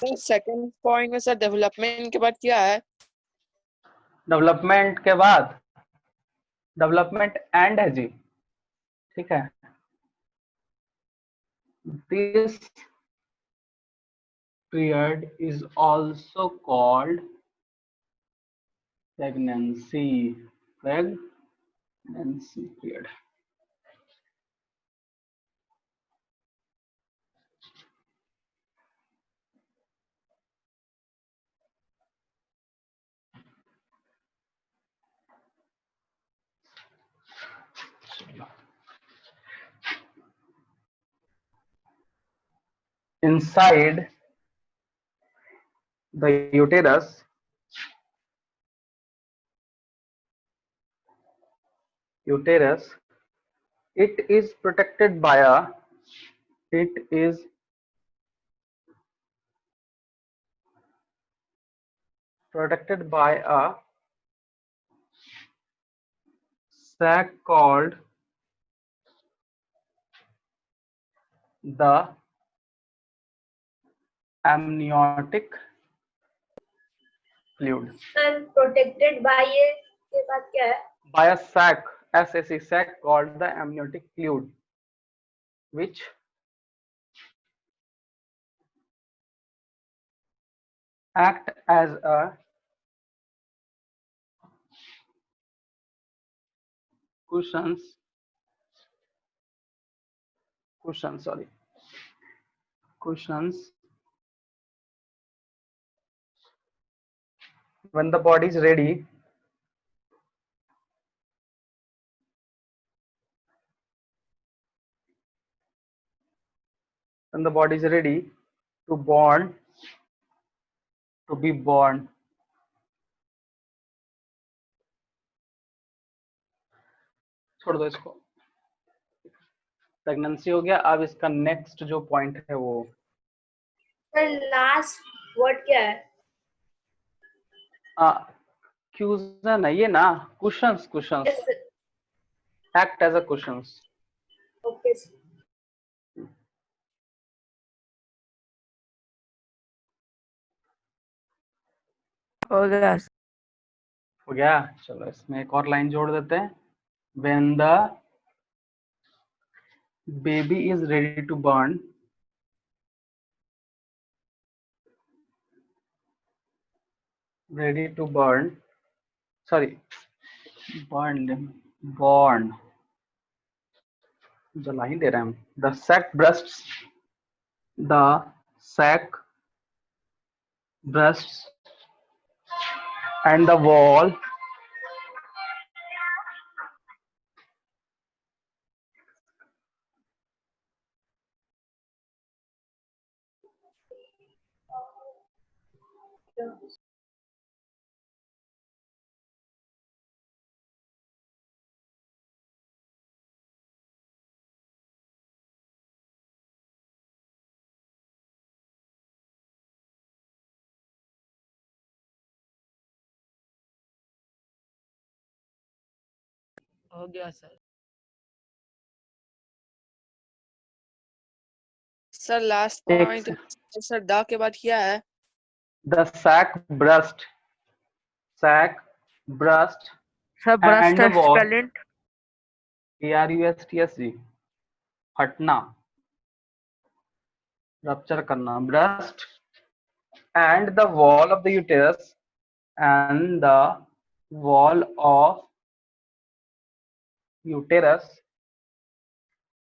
Sir second point में सर डेवलपमेंट के बाद क्या है? डेवलपमेंट के बाद डेवलपमेंट एंड है जी. ठीक है, this period is also called pregnancy period. Inside the uterus, it is protected by a sac called the amniotic fluid. Sir protected by ये के बाद क्या है? By a sac, sac called the amniotic fluid, which act as a cushions when the body is ready to be born. छोड़ दो इसको, pregnancy हो गया. अब इसका नेक्स्ट जो पॉइंट है वो सर लास्ट वर्ड क्या है? क्यूजन है ये ना, cushions act as a cushions. Okay sir. हो गया sir. हो गया। चलो इसमें एक और लाइन जोड़ देते हैं। When the baby is ready to burn, sorry, born, जो लाइन दे रहे हैं हम, the sac bursts and the wall हो गया sir. सर लास्ट एक पॉइंट सर द के बाद क्या है? the sac burst Sir, burst and the and wall, spell it. BRUSTSE, फटना, रप्चर करना, burst and the wall of the uterus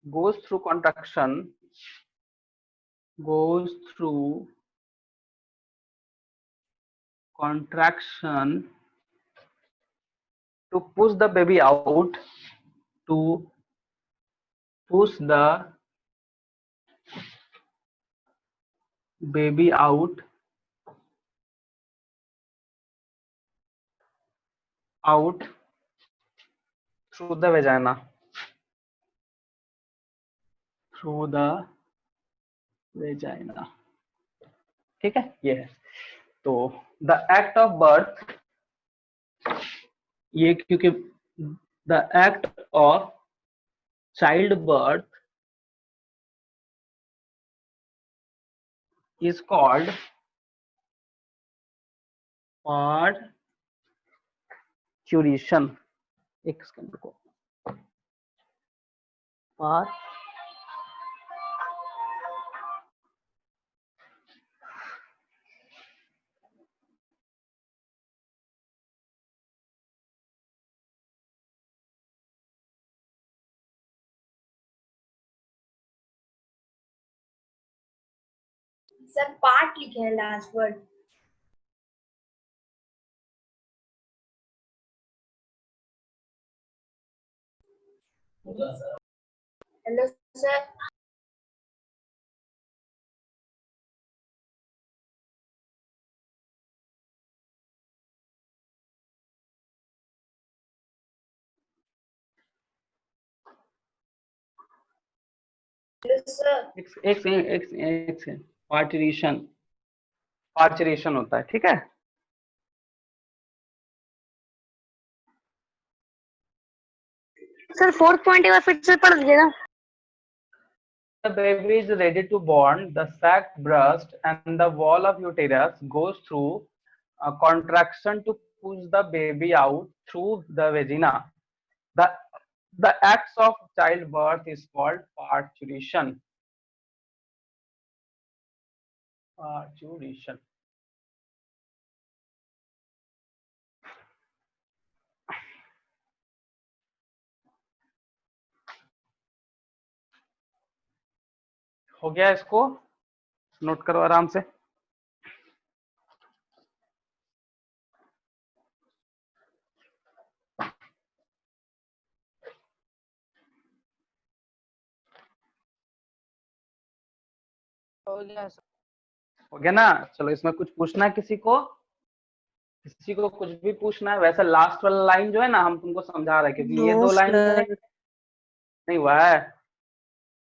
goes through contraction to push the baby out, out through the vagina, ठीक है। ये है तो the act of birth, ये क्योंकि the act of child birth is called parturition। एक second को, sir part लिखे हैं लास्ट वर्ड। Hello sir. एक पार्चुरेशन होता है, ठीक है। सर फोर्थ पॉइंट एक बार फिर से पढ़ दीजिएगा। The baby is ready to born, the sac bursts and the wall of uterus goes through a contraction to push the baby out through the vagina. The acts of childbirth is called parturition। हो गया, इसको note करो आराम से। हो गया sir. हो गया ना। चलो इसमें कुछ पूछना है किसी को कुछ भी पूछना है। वैसे लास्ट वाला लाइन जो है ना, हम तुमको समझा रहे हैं क्योंकि ये दो लाइन नहीं हुआ है,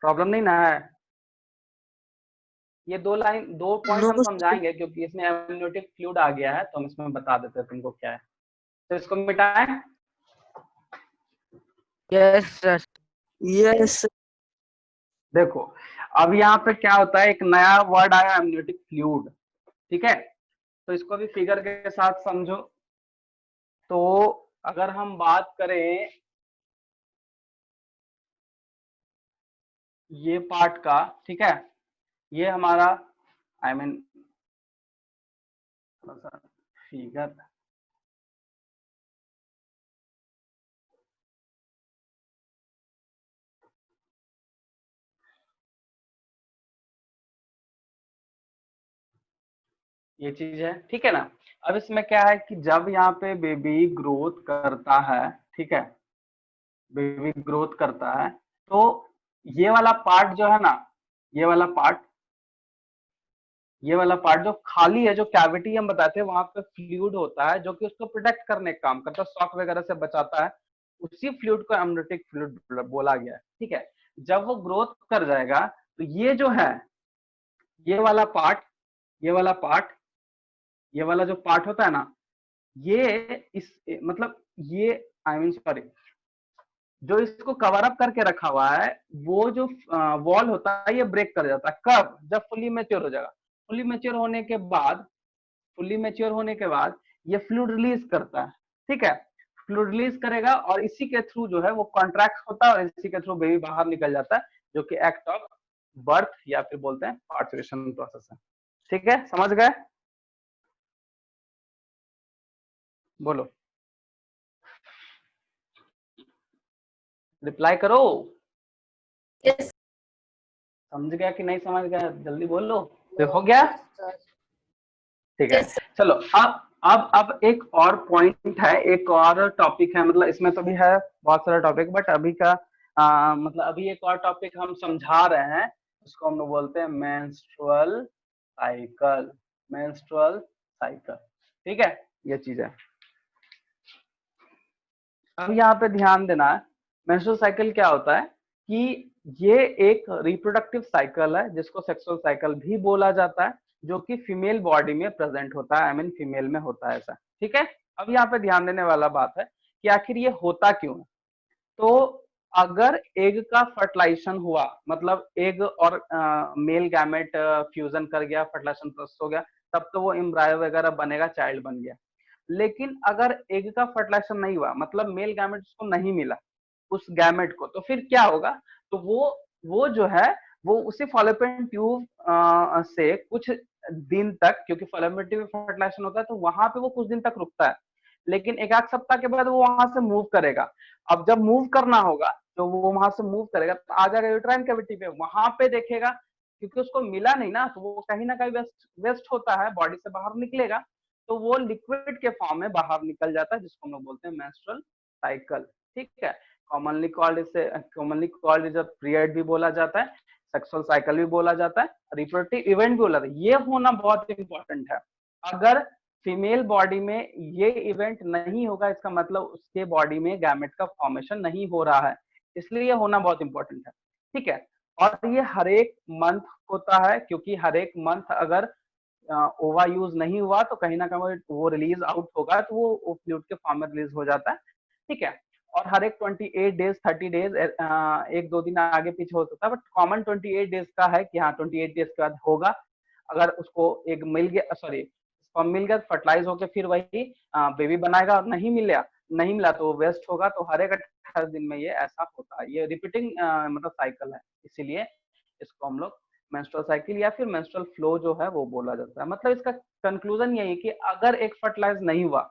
प्रॉब्लम नहीं ना है। ये दो पॉइंट हम समझाएंगे क्योंकि इसमें एमनियोटिक फ्लूइड आ गया है, तो हम इसमें बता देते हैं तुमको क्या है। तो इसको मिटाएं। Yes sir. यस देखो अब यहाँ पे क्या होता है, एक नया वर्ड आया एमनियोटिक फ्लूइड, ठीक है। तो इसको भी फिगर के साथ समझो। तो अगर हम बात करें ये पार्ट का, ठीक है, ये हमारा आई मीन थोड़ा सा फिगर, ये चीज है, ठीक है ना। अब इसमें क्या है कि जब यहाँ पे बेबी ग्रोथ करता है, ठीक है, बेबी ग्रोथ करता है, तो ये वाला पार्ट जो है ना, ये वाला पार्ट, ये वाला पार्ट जो खाली है, जो कैविटी हम बताते हैं, वहां पे फ्लूइड होता है जो कि उसको प्रोटेक्ट करने का काम करता है, शॉक वगैरह से बचाता है। उसी फ्लूइड को एमनियोटिक फ्लूइड बोला गया है, ठीक है। जब वो ग्रोथ कर जाएगा तो ये जो है, ये वाला पार्ट, ये वाला पार्ट, ये वाला जो पार्ट होता है ना, ये इस मतलब ये आई मीन सॉरी, जो इसको कवर अप करके रखा हुआ है, वो जो वॉल होता है ये ब्रेक कर जाता है। कब? जब फुली मैच्योर हो जाएगा। फुली मैच्योर होने के बाद, फुली मैच्योर होने के बाद ये फ्लूइड रिलीज करता है, ठीक है। फ्लूइड रिलीज करेगा और इसी के थ्रू जो है वो कॉन्ट्रैक्ट होता है और इसी के थ्रू बेबी बाहर निकल जाता है, जो कि एक्ट ऑफ बर्थ या फिर बोलते हैं पार्चुरेशन प्रोसेस है, ठीक है। समझ गए? बोलो, रिप्लाई करो। Yes, समझ गया कि नहीं समझ गया? जल्दी बोल लो। तो हो गया, ठीक है। yes, चलो अब एक और पॉइंट है, एक और टॉपिक है, मतलब इसमें तो भी है बहुत सारा टॉपिक, बट अभी का मतलब अभी एक और टॉपिक हम समझा रहे हैं, उसको हम लोग बोलते हैं मेंस्ट्रुअल साइकिल। मेंस्ट्रुअल साइकिल, ठीक है, ये चीज है। अब यहाँ पे ध्यान देना है, मेंस्ट्रुअल साइकिल क्या होता है कि ये एक रिप्रोडक्टिव साइकिल है जिसको सेक्सुअल साइकिल भी बोला जाता है, जो कि फीमेल बॉडी में प्रेजेंट होता है, आई मीन फीमेल में होता है ऐसा, ठीक है। अब यहाँ पे ध्यान देने वाला बात है कि आखिर ये होता क्यों है। तो अगर एग का फर्टिलाइजेशन हुआ, मतलब एग और मेल गैमेट फ्यूजन कर गया, फर्टिलाइजेशन प्रोसेस हो गया, तब तो वो एम्ब्रायो वगैरह बनेगा, चाइल्ड बन गया। लेकिन अगर एग का फर्टिलाइजेशन नहीं हुआ, मतलब मेल गैमेट उसको नहीं मिला, उस गैमेट को, तो फिर क्या होगा? तो वो जो है वो उसी फॉलोपियन ट्यूब से कुछ दिन तक, क्योंकि फॉलोपियन ट्यूब फर्टिलाइजेशन होता है तो वहां पे वो कुछ दिन तक रुकता है, लेकिन एक आध सप्ताह के बाद वो वहां से मूव करेगा। अब जब मूव करना होगा तो वो वहां से मूव करेगा तो आ जाएगा यूट्राइन कैविटी पे, वहां पे देखेगा, क्योंकि उसको मिला नहीं ना, तो वो कहीं ना कहीं वेस्ट होता है, बॉडी से बाहर निकलेगा, तो वो लिक्विड के फॉर्म में बाहर निकल जाता है, जिसको हम लोग बोलते हैं मेंस्ट्रुअल साइकिल, ठीक है। कॉमनली कॉल्ड इसे, commonly called is a period भी बोला जाता है, सेक्सुअल साइकिल भी बोला जाता है, रिप्रोडक्टिव इवेंट भी बोला जाता है। ये होना बहुत इंपॉर्टेंट है। अगर फीमेल बॉडी में ये इवेंट नहीं होगा, इसका मतलब उसके बॉडी में गैमेट का फॉर्मेशन नहीं हो रहा है, इसलिए ये होना बहुत इंपॉर्टेंट है, ठीक है। और ये हर एक मंथ होता है, क्योंकि हर एक मंथ अगर ओवा यूज नहीं हुआ तो कहीं ना कहीं वो रिलीज आउट होगा, तो वो फ्लूइड के फॉर्म में रिलीज हो जाता है, ठीक है। और हर एक 28 डेज 30 डेज एक दो दिन आगे पीछे हो सकता है, बट कॉमन 28 डेज का है कि हाँ 28 डेज के बाद होगा। अगर उसको एक मिल गया, सॉरी स्पर्म मिल गया, फर्टिलाइज होकर फिर वही बेबी बनाएगा, और नहीं मिला, नहीं मिला तो वेस्ट होगा। तो हर एक 28 दिन में ये ऐसा होता है, ये रिपीटिंग मतलब साइकिल है, इसीलिए इसको हम लोग मेंस्ट्रुअल साइकिल या फिर मेंस्ट्रुअल फ्लो जो है वो बोला जाता है। मतलब इसका कंक्लूजन यही है कि अगर एक फर्टिलाइज नहीं हुआ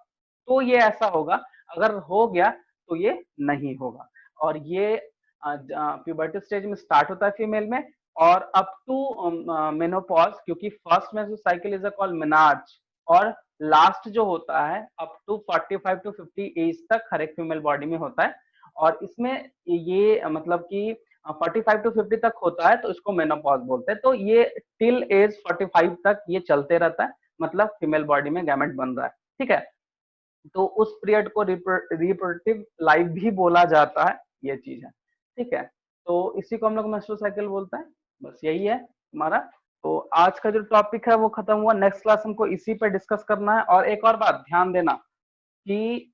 तो ये ऐसा होगा, अगर हो गया तो ये नहीं होगा। और ये प्यूबर्टी स्टेज में स्टार्ट होता है फीमेल में, और अप टू मेनोपॉज, क्योंकि first menstrual cycle is called menarche, और लास्ट जो होता है अप टू 45 टू 50 एज तक हर एक फीमेल बॉडी में होता है। और इसमें ये मतलब कि 45 टू 50 तक होता है, तो इसको मेनोपॉज बोलते हैं। तो ये टिल एज 45 तक ये चलते रहता है, मतलब फीमेल बॉडी में गैमेट बन रहा है, ठीक है। तो उस पीरियड को रिप्रोडक्टिव लाइफ भी बोला जाता है, ये चीज है, ठीक है। तो इसी को हम लोग मेंस्ट्रुअल साइकिल बोलते हैं। बस यही है हमारा। तो आज का जो टॉपिक है वो खत्म हुआ, नेक्स्ट क्लास हमको इसी पे डिस्कस करना है। और एक और बात ध्यान देना कि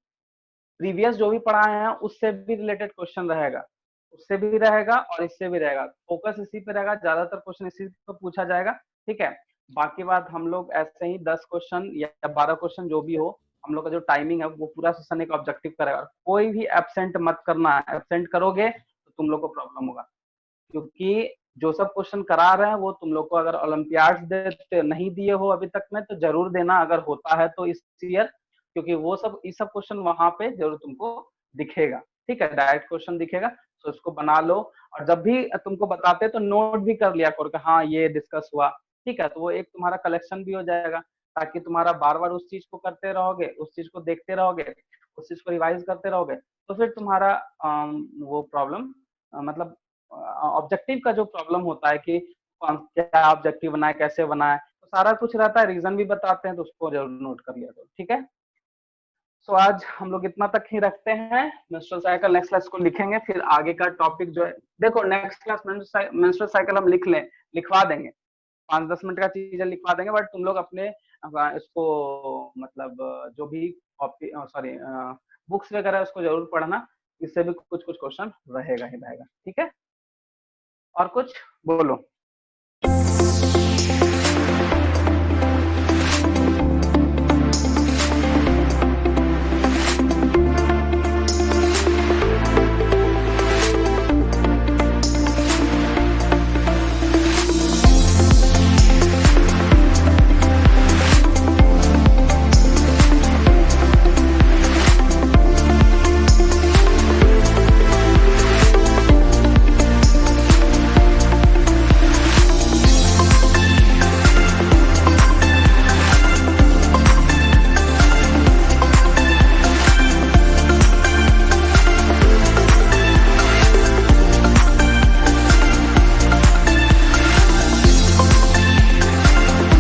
प्रीवियस जो भी पढ़ाए हैं उससे भी रिलेटेड क्वेश्चन रहेगा, उससे भी रहेगा और इससे भी रहेगा, फोकस इसी पे रहेगा, ज्यादातर क्वेश्चन इसी पे पूछा जाएगा, ठीक है। बाकी बात हम लोग ऐसे ही 10 क्वेश्चन या 12 क्वेश्चन जो भी हो, हम लोग का जो टाइमिंग है वो पूरा सेशन एक ऑब्जेक्टिव करेगा, कोई भी एब्सेंट मत करना, एब्सेंट करोगे तो तुम लोग को प्रॉब्लम होगा, क्योंकि जो सब क्वेश्चन करा रहे हैं वो तुम लोग को अगर ओलंपियाड नहीं दिए हो अभी तक में तो जरूर देना, अगर होता है तो इस ईयर, क्योंकि वो सब ये सब क्वेश्चन वहां पे जरूर तुमको दिखेगा, ठीक है, डायरेक्ट क्वेश्चन दिखेगा, तो उसको बना लो। और जब भी तुमको बताते तो नोट भी कर लिया करो कि हाँ ये डिस्कस हुआ, ठीक है, तो वो एक तुम्हारा कलेक्शन भी हो जाएगा, ताकि तुम्हारा बार बार उस चीज को करते रहोगे, उस चीज को देखते रहोगे, उस चीज को रिवाइज करते रहोगे, तो फिर तुम्हारा वो प्रॉब्लम मतलब ऑब्जेक्टिव का जो प्रॉब्लम होता है कि क्या ऑब्जेक्टिव बनाए, कैसे बनाए, तो सारा कुछ रहता है, रीजन भी बताते हैं, तो उसको जरूर नोट कर लिया करो, ठीक है। सो आज हम लोग इतना तक ही रखते हैं, मेंस्ट्रुअल साइकिल नेक्स्ट क्लास को लिखेंगे, फिर आगे का टॉपिक जो है, देखो नेक्स्ट क्लास मेंस्ट्रुअल साइकिल हम लिखवा देंगे, 5-10 मिनट का चीजें लिखवा देंगे, बट तुम लोग अपने इसको मतलब जो भी कॉपी सॉरी बुक्स वगैरह उसको जरूर पढ़ना, इससे भी कुछ कुछ क्वेश्चन रहेगा ही रहेगा, ठीक है। और कुछ बोलो।